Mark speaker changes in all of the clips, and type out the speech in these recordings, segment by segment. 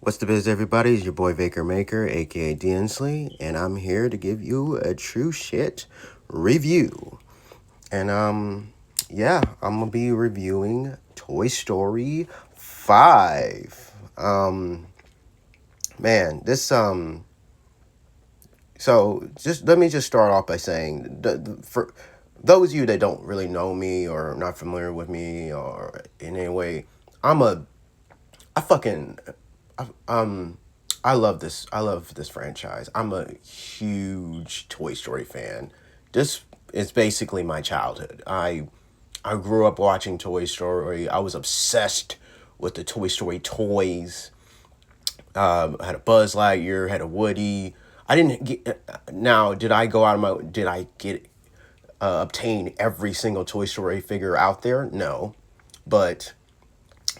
Speaker 1: What's the biz, everybody? It's your boy Vaker Maker, aka Dinsley, and I'm here to give you a true shit review. And yeah, I'm gonna be reviewing Toy Story 5. Man, so just let me just start off by saying, for those of you that don't really know me or not familiar with me or in any way, I'm a I fucking I, um I love this. I love this franchise. I'm a huge Toy Story fan. This is basically my childhood. I grew up watching Toy Story. I was obsessed with the Toy Story toys. I had a Buzz Lightyear, had a Woody. I didn't get now. Did I go out of my? Did I get obtain every single Toy Story figure out there? No, but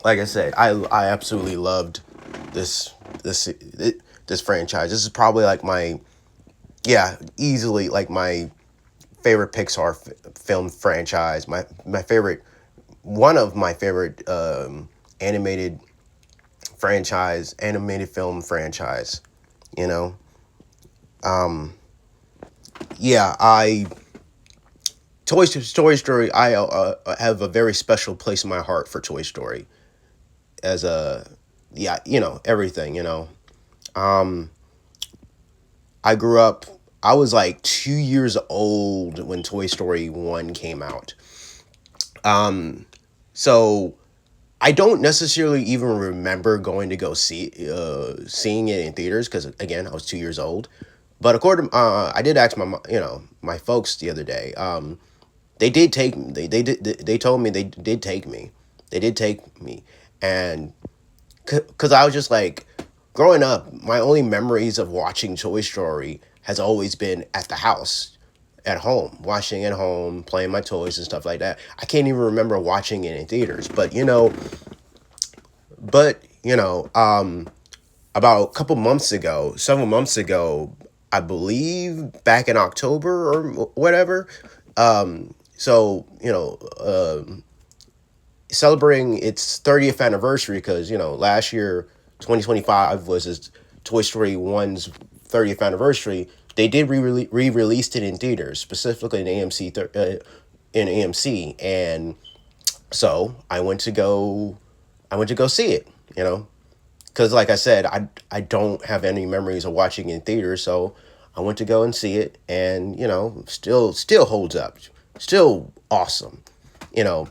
Speaker 1: like I said, I absolutely loved this this this franchise. This is probably like my easily like my favorite Pixar film franchise. My favorite one of my favorite animated film franchise. You know, yeah, I Toy Story. I have a very special place in my heart for Toy Story as a everything. I grew up. I was like 2 years old when Toy Story 1 came out. So I don't necessarily even remember going to go seeing it in theaters because again I was 2 years old. But according, I did ask my folks the other day. They did take me. They told me they did take me. They did take me, and because I was just like, growing up, my only memories of watching Toy Story has always been at the house, at home, watching at home, playing my toys and stuff like that. I can't even remember watching it in theaters, but about a couple months ago, several months ago, I believe back in October or whatever. So celebrating its 30th anniversary because last year 2025 was his Toy Story 1's 30th anniversary. They did re-released it in theaters, specifically in AMC, and so I went to go see it. Because like I said, I don't have any memories of watching in theaters, so I went to go and see it, and still holds up, still awesome. You know,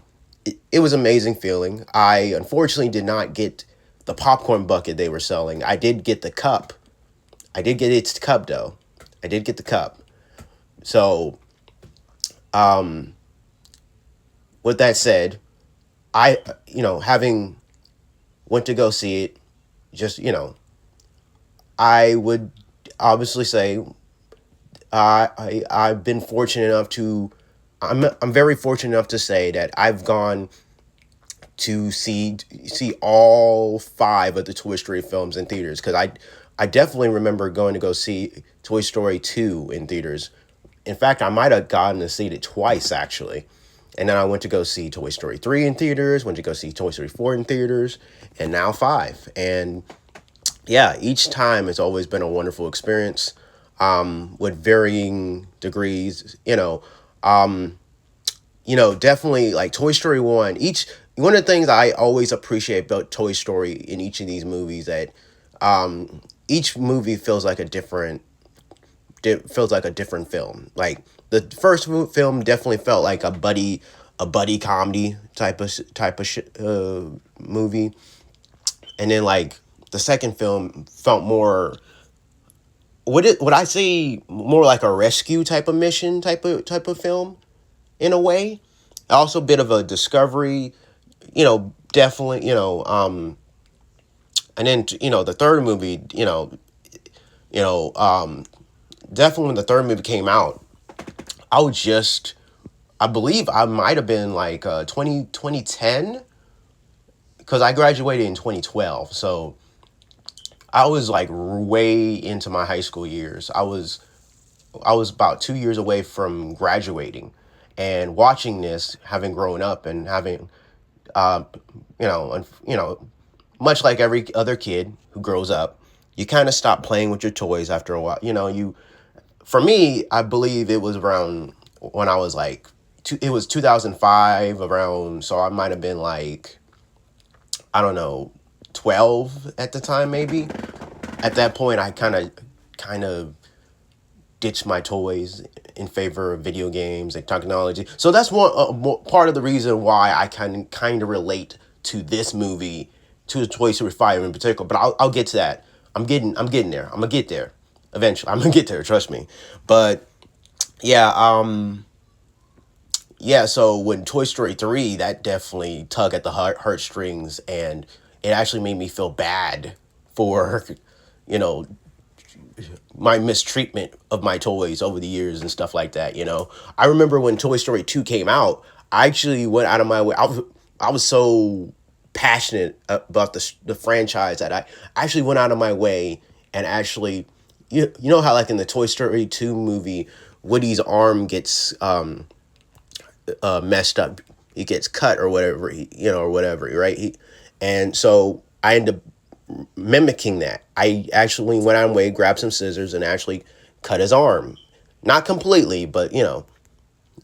Speaker 1: it was amazing feeling. I unfortunately did not get the popcorn bucket they were selling. I did get the cup. I did get its cup though. I did get the cup. So, with that said, I having went to go see it, just I would obviously say I've been fortunate enough to I'm very fortunate enough to say that I've gone to see all five of the Toy Story films in theaters because I definitely remember going to go see Toy Story 2 in theaters. In fact, I might have gotten to see it twice actually. And then I went to go see Toy Story 3 in theaters, went to go see Toy Story 4 in theaters, and now 5. And yeah, each time it's always been a wonderful experience, with varying degrees. Definitely like Toy Story 1. One of the things I always appreciate about Toy Story in each of these movies that each movie feels like a different film. Like the first film definitely felt like a buddy comedy movie, and then like the second film felt more would I say more like a rescue type of mission type of film in a way. Also, a bit of a discovery, definitely, and then the third movie, you know, um, definitely when the third movie came out, I was just, I believe I might have been like 2010 because I graduated in 2012, so I was like way into my high school years. I was about 2 years away from graduating, and watching this, having grown up and having, uh, you know, much like every other kid who grows up, you kind of stop playing with your toys after a while. For me, I believe it was around when I was like, it was 2005 around, so I might have been like, I don't know, 12 at the time maybe. At that point, I kind of ditched my toys in favor of video games and technology. So that's part of the reason why I kind of relate to this movie, to the Toy Story 5 in particular. But I'll get to that. I'm getting there. I'm gonna get there eventually. I'm gonna get there. Trust me. But yeah, yeah. So when Toy Story 3, that definitely tugged at the heartstrings, and it actually made me feel bad for, you know, my mistreatment of my toys over the years and stuff like that. I remember when Toy Story 2 came out, I actually went out of my way. I was so passionate about the franchise that I actually went out of my way and actually, you know how like in the Toy Story 2 movie, Woody's arm gets messed up. He gets cut or whatever, or whatever, right? And so I ended up mimicking that. I actually went out of my way, grabbed some scissors, and actually cut his arm. Not completely, but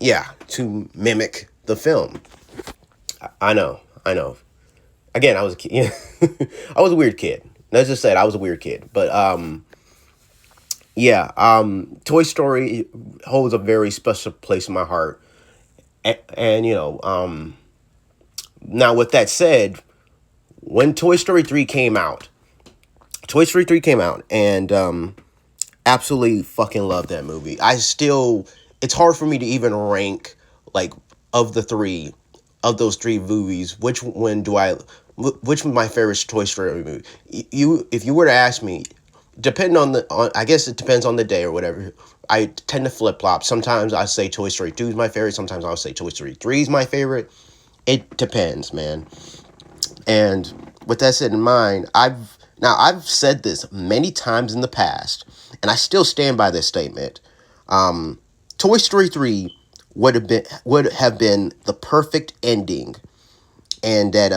Speaker 1: yeah, to mimic the film. I know, I know. Again, I was a kid. I was a weird kid. Let's just say it, I was a weird kid. But yeah, Toy Story holds a very special place in my heart. And now with that said, when Toy Story 3 came out, and absolutely fucking love that movie. It's hard for me to even rank, like, of those three movies, which was my favorite Toy Story movie. If you were to ask me, I guess it depends on the day or whatever. I tend to flip flop. Sometimes I say Toy Story 2 is my favorite. Sometimes I'll say Toy Story 3 is my favorite. It depends, man. And with that said in mind, I've said this many times in the past, and I still stand by this statement. Toy Story 3 would have been the perfect ending, and that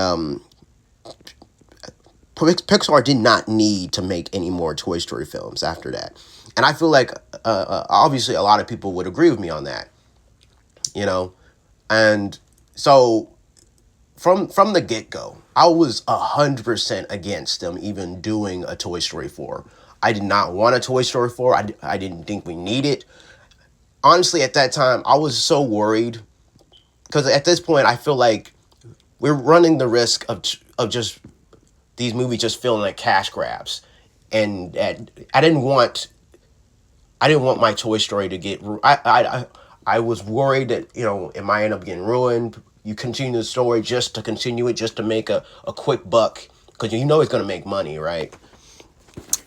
Speaker 1: Pixar did not need to make any more Toy Story films after that. And I feel like obviously a lot of people would agree with me on that, and so from the get-go, I was 100% against them even doing a Toy Story 4. I did not want a Toy Story 4. I didn't think we needed. Honestly, at that time, I was so worried because at this point, I feel like we're running the risk of just these movies just feeling like cash grabs, and I didn't want my Toy Story to get. I was worried that it might end up getting ruined. You continue the story just to continue it, just to make a quick buck, because it's going to make money, right?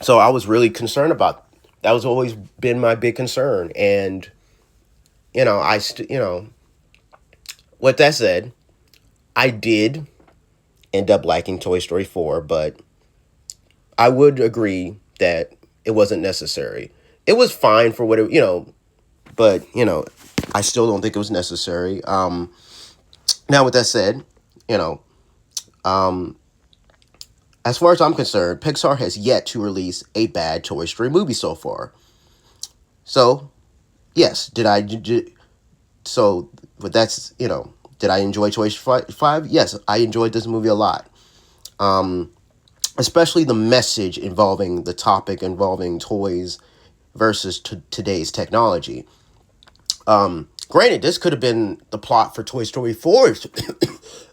Speaker 1: So I was really concerned about that. Was always been my big concern, and with that said, I did end up liking Toy Story 4, but I would agree that it wasn't necessary. It was fine for what it, but I still don't think it was necessary. Now, with that said, as far as I'm concerned, Pixar has yet to release a bad Toy Story movie so far. So, yes, so, but that's, did I enjoy Toy Story 5? Yes, I enjoyed this movie a lot. Especially the message involving the topic involving toys versus today's technology. Granted, this could have been the plot for Toy Story 4,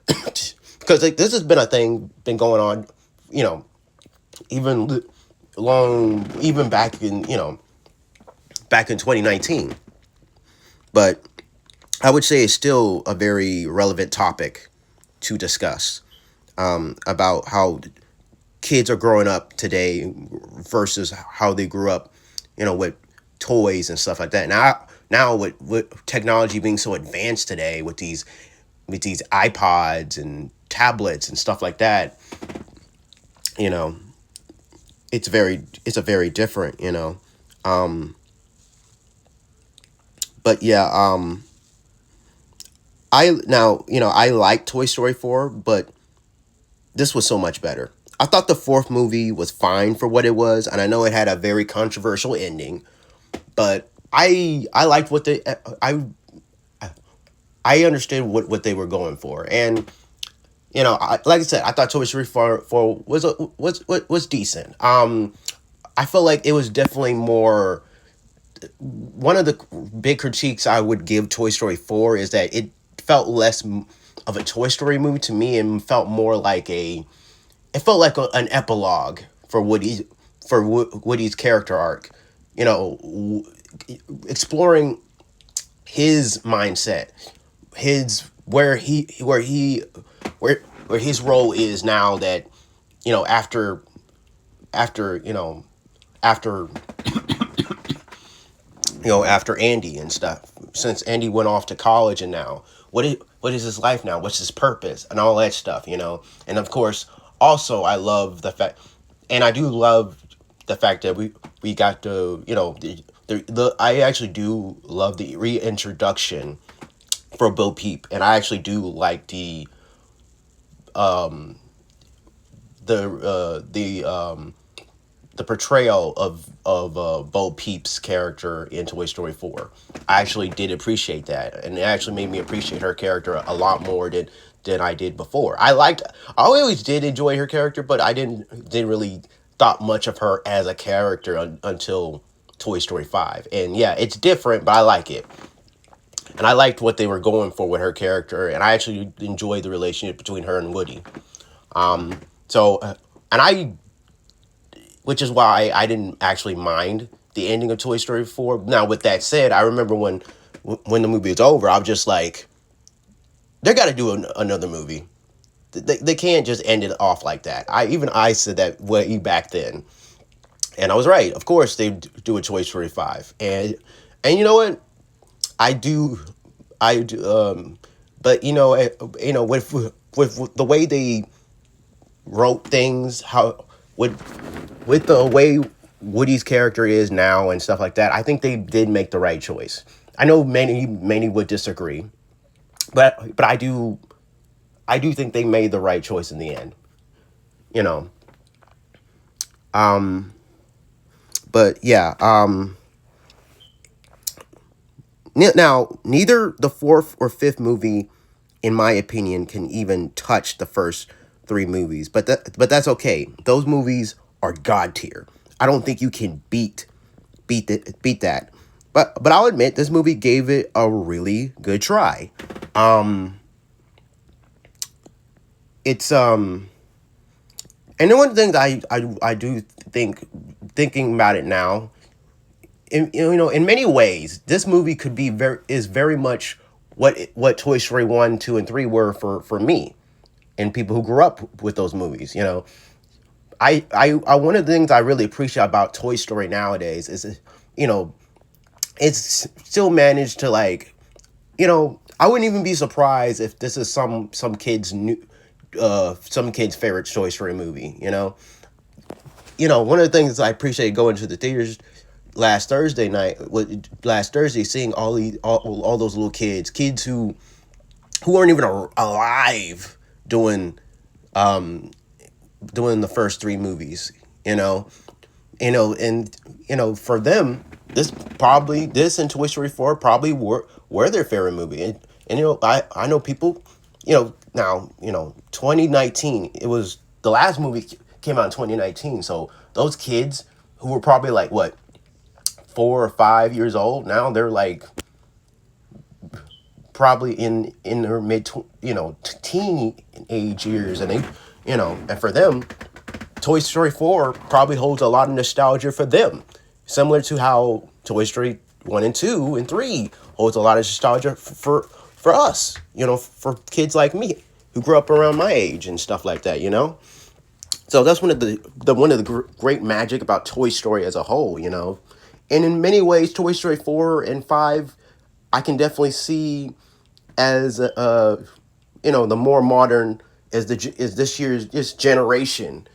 Speaker 1: because this has been a thing been going on, even back in 2019. But I would say it's still a very relevant topic to discuss, about how kids are growing up today versus how they grew up, with toys and stuff like that. Now with technology being so advanced today, with these iPods and tablets and stuff like that, it's a very different, but yeah, I like Toy Story 4, but this was so much better. I thought the fourth movie was fine for what it was, and I know it had a very controversial ending, but I liked what I understood what they were going for, and like I said, I thought Toy Story 4 was decent. I felt like it was definitely more. One of the big critiques I would give Toy Story 4 is that it felt less of a Toy Story movie to me and felt more like it felt like an epilogue for Woody's character arc. Exploring his mindset, his where his role is now that after after after Andy and stuff. Since Andy went off to college, and now what is his life now? What's his purpose and all that stuff, And of course, also I love the fact, and I do love the fact that we got to I actually do love the reintroduction for Bo Peep, and I actually do like um the portrayal of Bo Peep's character in Toy Story 4. I actually did appreciate that, and it actually made me appreciate her character a lot more than I did before. I always did enjoy her character, but I didn't really thought much of her as a character until Toy Story 5. And yeah, it's different, but I like it. And I liked what they were going for with her character, and I actually enjoyed the relationship between her and Woody. So, and which is why I didn't actually mind the ending of Toy Story 4. Now, with that said, I remember when the movie was over, I was just like, they got to do another movie. They can't just end it off like that. I said that way back then, and I was right. Of course, they do a Toy Story 5, and you know what? I do, but with the way they wrote things, how with the way Woody's character is now and stuff like that, I think they did make the right choice. I know many would disagree, but I do think they made the right choice in the end. You know. But yeah. Now, neither the fourth or fifth movie, in my opinion, can even touch the first three movies. But that's okay. Those movies are god tier. I don't think you can beat that. But I'll admit this movie gave it a really good try. It's and then one of the things I do thinking about it now, in many ways, this movie could be very much what Toy Story 1, 2, and 3 were for me and people who grew up with those movies. I one of the things I really appreciate about Toy Story nowadays is, it's still managed to, like, I wouldn't even be surprised if this is some kid's favorite Toy Story movie. One of the things I appreciate going to the theaters last Thursday, seeing all those little kids who weren't even alive doing the first three movies, and for them, this and Toy Story 4 probably were their favorite movie. And I know people, now, 2019, it was the last movie came out in 2019. So those kids who were probably like, what, 4 or 5 years old, now they're like probably in their mid, teenage years. And they, and for them, Toy Story 4 probably holds a lot of nostalgia for them. Similar to how Toy Story 1 and 2 and 3 holds a lot of nostalgia for us, for kids like me who grew up around my age and stuff like that, So that's one of the great magic about Toy Story as a whole, And in many ways, Toy Story 4 and 5, I can definitely see as the more modern as this generation,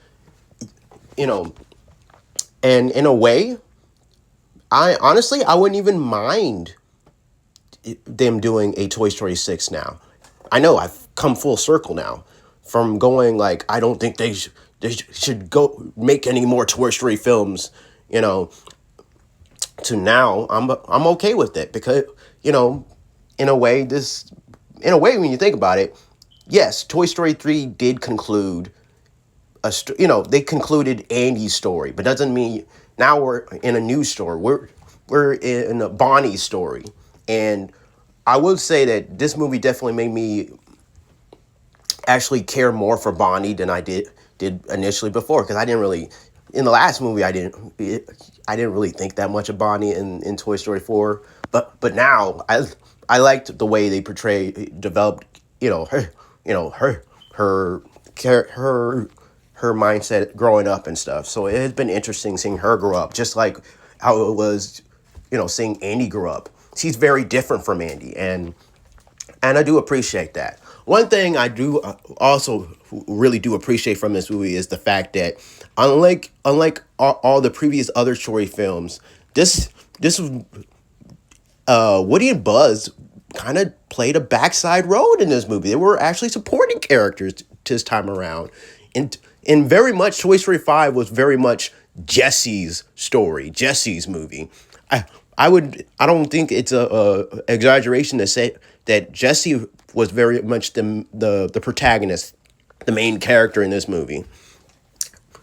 Speaker 1: and in a way, I wouldn't even mind them doing a Toy Story 6 now. I know I've come full circle now from going like, I don't think they should go make any more Toy Story films, you know, to now I'm okay with it because, you know, in a way this in a way when you think about it, yes, Toy Story 3 did conclude they concluded Andy's story, but doesn't mean now we're in a new story. We're in a Bonnie story. And I would say that this movie definitely made me actually care more for Bonnie than I did initially before, because I didn't really in the last movie I didn't really think that much of Bonnie in Toy Story 4, but now I liked the way they developed, her her her mindset growing up and stuff. So it has been interesting seeing her grow up, just like how it was, seeing Andy grow up. She's very different from Andy, and I do appreciate that. One thing I do also really do appreciate from this movie is the fact that unlike all the previous other story films, this Woody and Buzz kind of played a backside role in this movie. They were actually supporting characters this time around, and very much Toy Story 5 was very much Jesse's story, Jesse's movie. I I don't think it's a exaggeration to say that Jesse was very much the protagonist, the main character in this movie.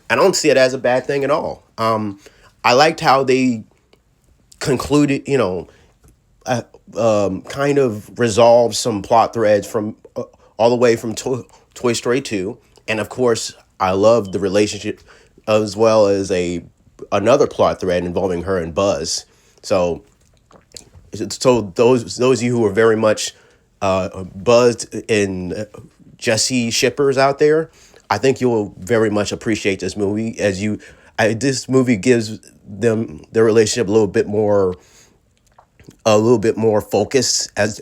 Speaker 1: I don't see it as a bad thing at all. I liked how they concluded, kind of resolved some plot threads from all the way from Toy Story 2. And of course, I love the relationship as well as another plot thread involving her and Buzz. So those of you who are very much Buzz and Jesse shippers out there, I think you will very much appreciate this movie this movie gives them their relationship a little bit more focus as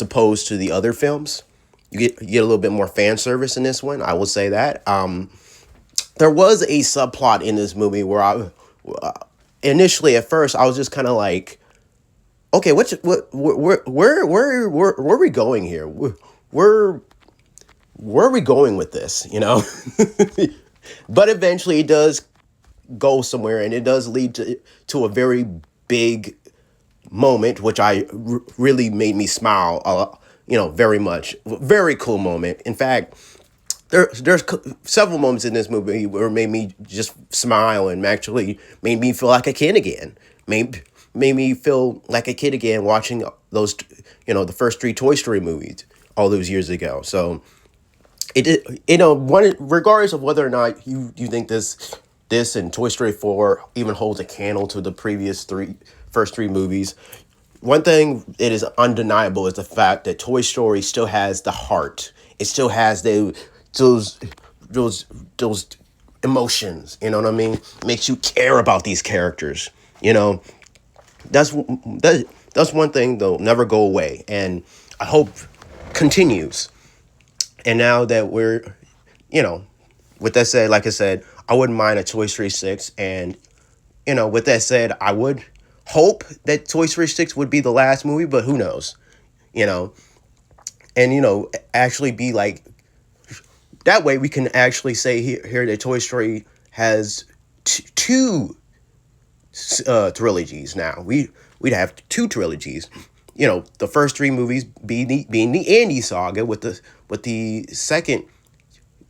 Speaker 1: opposed to the other films. You get a little bit more fan service in this one. I will say that. There was a subplot in this movie where initially at first I was just kind of like, okay, where are we going here? Where are we going with this? But eventually it does go somewhere, and it does lead to a very big moment, which really made me smile. Very much, very cool moment. In fact, there's several moments in this movie where it made me just smile and actually made me feel like a kid again. Made me feel like a kid again watching those, the first three Toy Story movies all those years ago. So regardless of whether or not you think this and Toy Story 4 even holds a candle to the first three movies, one thing it is undeniable is the fact that Toy Story still has the heart. It still has those emotions. You know what I mean? Makes you care about these characters. That's one thing that'll never go away, and I hope continues. And now that we're, with that said, like I said, I wouldn't mind a Toy Story 6, and with that said, I would hope that Toy Story 6 would be the last movie, but who knows, and actually be like, that way we can actually say here that Toy Story has two trilogies now. We'd have two trilogies, the first three movies being the Andy saga, with the second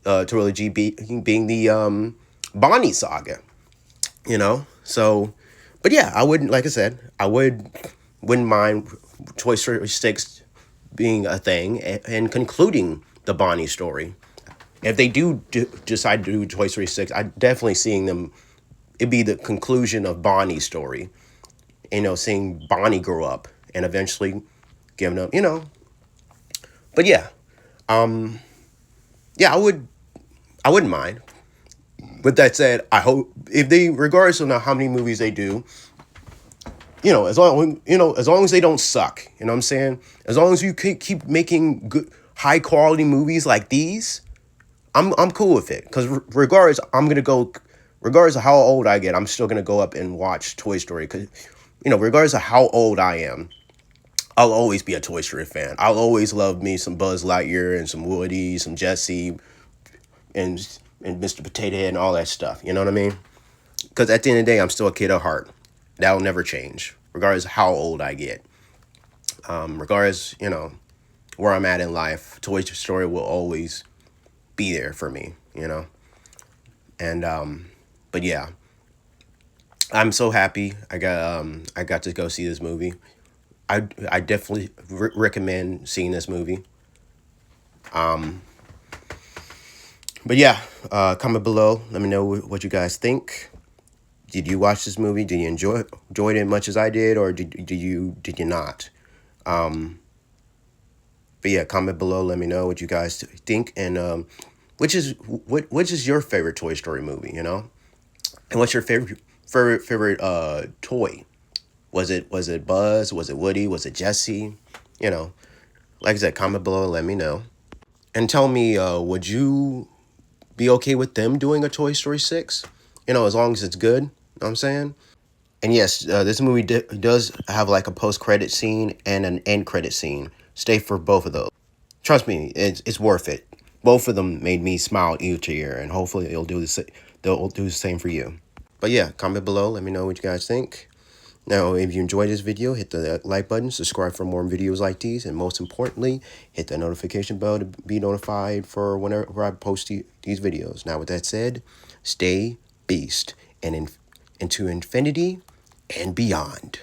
Speaker 1: trilogy being the Bonnie saga, so. But yeah, I wouldn't, like I said, wouldn't mind Toy Story 6 being a thing and concluding the Bonnie story. If they do decide to do Toy Story 6, I definitely seeing them, it'd be the conclusion of Bonnie's story. Seeing Bonnie grow up and eventually giving up, But yeah, I wouldn't mind. With that said, I hope if they, regardless of how many movies they do, as long as they don't suck, you know what I'm saying? As long as you keep making good, high quality movies like these, I'm cool with it. Because regardless of how old I get, I'm still gonna go up and watch Toy Story. Because, regardless of how old I am, I'll always be a Toy Story fan. I'll always love me some Buzz Lightyear and some Woody, some Jesse, and and Mr. Potato Head and all that stuff. You know what I mean? Because at the end of the day, I'm still a kid at heart. That'll never change, regardless of how old I get. Regardless, where I'm at in life, Toy Story will always be there for me, And but yeah, I'm so happy I got to go see this movie. I definitely recommend seeing this movie. But yeah, comment below. Let me know what you guys think. Did you watch this movie? Did you enjoy it as much as I did, or did you not? But yeah, comment below. Let me know what you guys think, and which is your favorite Toy Story movie? And what's your favorite toy? Was it Buzz? Was it Woody? Was it Jesse? Like I said, comment below and let me know. And tell me, would you be okay with them doing a Toy Story 6? As long as it's good. You know what I'm saying? And yes, this movie does have like a post-credit scene and an end credit scene. Stay for both of those. Trust me, it's worth it. Both of them made me smile ear to ear, and hopefully they'll do the same for you. But yeah, comment below. Let me know what you guys think. Now, if you enjoyed this video, hit the like button, subscribe for more videos like these, and most importantly, hit the notification bell to be notified for whenever I post these videos. Now, with that said, stay beast and into infinity and beyond.